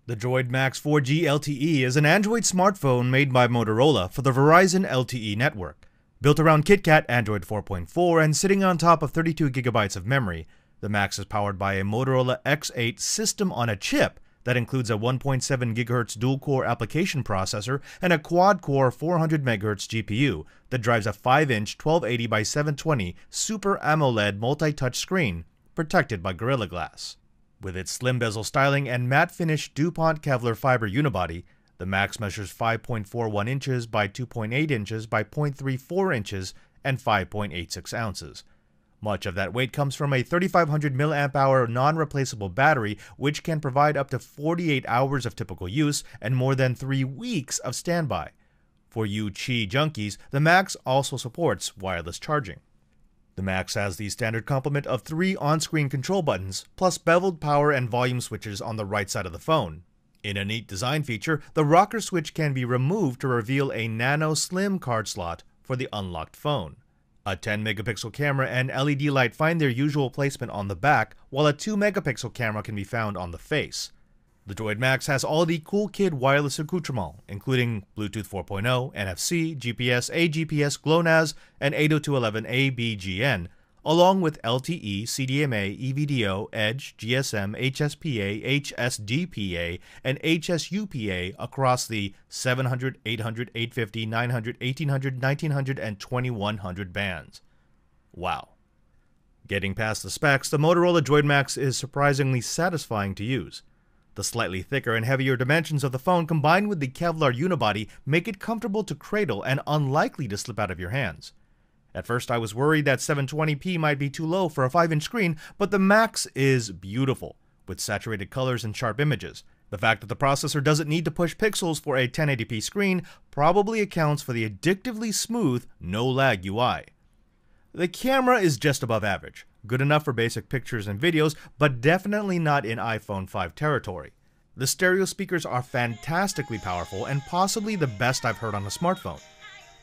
The Droid Maxx 4G LTE is an Android smartphone made by Motorola for the Verizon LTE network. Built around KitKat Android 4.4 and sitting on top of 32 GB of memory, the Maxx is powered by a Motorola X8 system on a chip that includes a 1.7 GHz dual-core application processor and a quad-core 400 MHz GPU that drives a 5-inch 1280 by 720 Super AMOLED multi-touch screen protected by Gorilla Glass. With its slim bezel styling and matte finish DuPont Kevlar fiber unibody, the Maxx measures 5.41 inches by 2.8 inches by 0.34 inches and 5.86 ounces. Much of that weight comes from a 3500 mAh non-replaceable battery, which can provide up to 48 hours of typical use and more than 3 weeks of standby. For you Qi junkies, the Maxx also supports wireless charging. The Maxx has the standard complement of 3 on-screen control buttons, plus beveled power and volume switches on the right side of the phone. In a neat design feature, the rocker switch can be removed to reveal a nano slim card slot for the unlocked phone. A 10-megapixel camera and LED light find their usual placement on the back, while a 2-megapixel camera can be found on the face. The Droid Maxx has all the cool kid wireless accoutrements, including Bluetooth 4.0, NFC, GPS, AGPS, GLONASS, and 802.11a/b/gn, along with LTE, CDMA, EVDO, Edge, GSM, HSPA, HSDPA, and HSUPA across the 700, 800, 850, 900, 1800, 1900, and 2100 bands. Wow. Getting past the specs, the Motorola Droid Maxx is surprisingly satisfying to use. The slightly thicker and heavier dimensions of the phone combined with the Kevlar unibody make it comfortable to cradle and unlikely to slip out of your hands. At first I was worried that 720p might be too low for a 5-inch screen, but the Maxx is beautiful, with saturated colors and sharp images. The fact that the processor doesn't need to push pixels for a 1080p screen probably accounts for the addictively smooth, no-lag UI. The camera is just above average. Good enough for basic pictures and videos, but definitely not in iPhone 5 territory. The stereo speakers are fantastically powerful and possibly the best I've heard on a smartphone.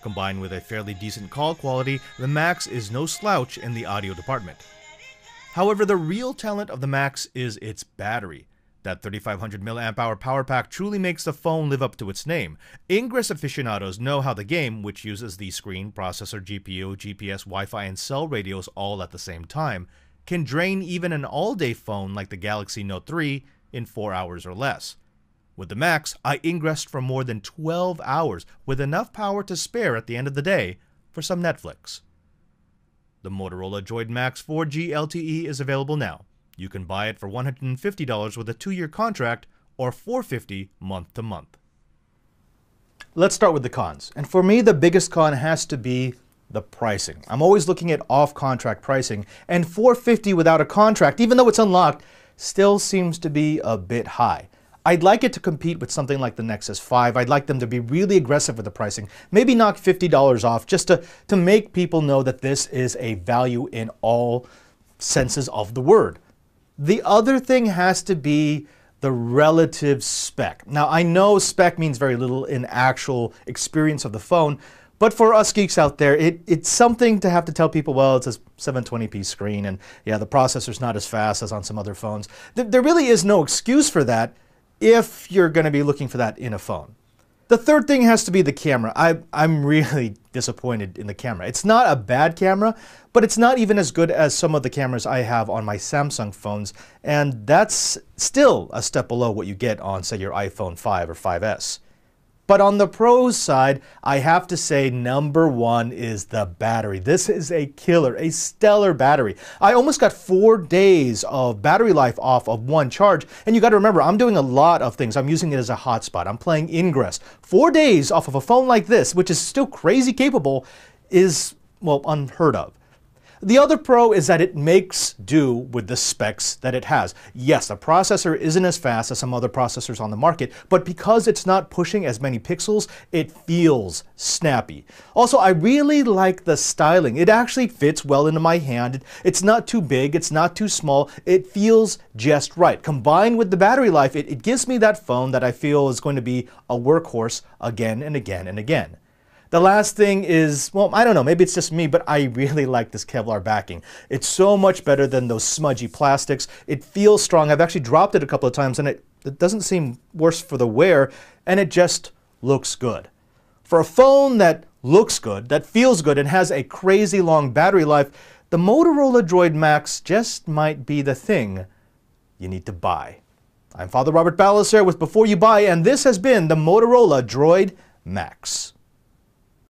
Combined with a fairly decent call quality, the Maxx is no slouch in the audio department. However, the real talent of the Maxx is its battery. That 3500 mAh power pack truly makes the phone live up to its name. Ingress aficionados know how the game, which uses the screen, processor, GPU, GPS, Wi-Fi, and cell radios all at the same time, can drain even an all-day phone like the Galaxy Note 3 in 4 hours or less. With the Maxx, I ingressed for more than 12 hours with enough power to spare at the end of the day for some Netflix. The Motorola Droid Maxx 4G LTE is available now. You can buy it for $150 with a 2-year contract or $450 month to month. Let's start with the cons. And for me, the biggest con has to be the pricing. I'm always looking at off-contract pricing, and $450 without a contract, even though it's unlocked, still seems to be a bit high. I'd like it to compete with something like the Nexus 5. I'd like them to be really aggressive with the pricing. Maybe knock $50 off just to make people know that this is a value in all senses of the word. The other thing has to be the relative spec. Now, I know spec means very little in actual experience of the phone, but for us geeks out there, it's something to have to tell people, well, it's a 720p screen, and yeah, the processor's not as fast as on some other phones. There really is no excuse for that if you're going to be looking for that in a phone. The third thing has to be the camera. I'm really disappointed in the camera. It's not a bad camera, but it's not even as good as some of the cameras I have on my Samsung phones, and that's still a step below what you get on, say, your iPhone 5 or 5S. But on the pros side, I have to say number one is the battery. This is a killer, a stellar battery. I almost got 4 days of battery life off of one charge. And you got to remember, I'm doing a lot of things. I'm using it as a hotspot. I'm playing Ingress. 4 days off of a phone like this, which is still crazy capable, is, well, unheard of. The other pro is that it makes do with the specs that it has. Yes, the processor isn't as fast as some other processors on the market, but because it's not pushing as many pixels, it feels snappy. Also, I really like the styling. It actually fits well into my hand. It's not too big, it's not too small. It feels just right. Combined with the battery life, it gives me that phone that I feel is going to be a workhorse again and again and again. The last thing is, well, I don't know, maybe it's just me, but I really like this Kevlar backing. It's so much better than those smudgy plastics. It feels strong. I've actually dropped it a couple of times and it it doesn't seem worse for the wear, and it just looks good. For a phone that looks good, that feels good, and has a crazy long battery life, the Motorola Droid Maxx just might be the thing you need to buy. I'm Father Robert Ballas here with Before You Buy, and this has been the Motorola Droid Maxx.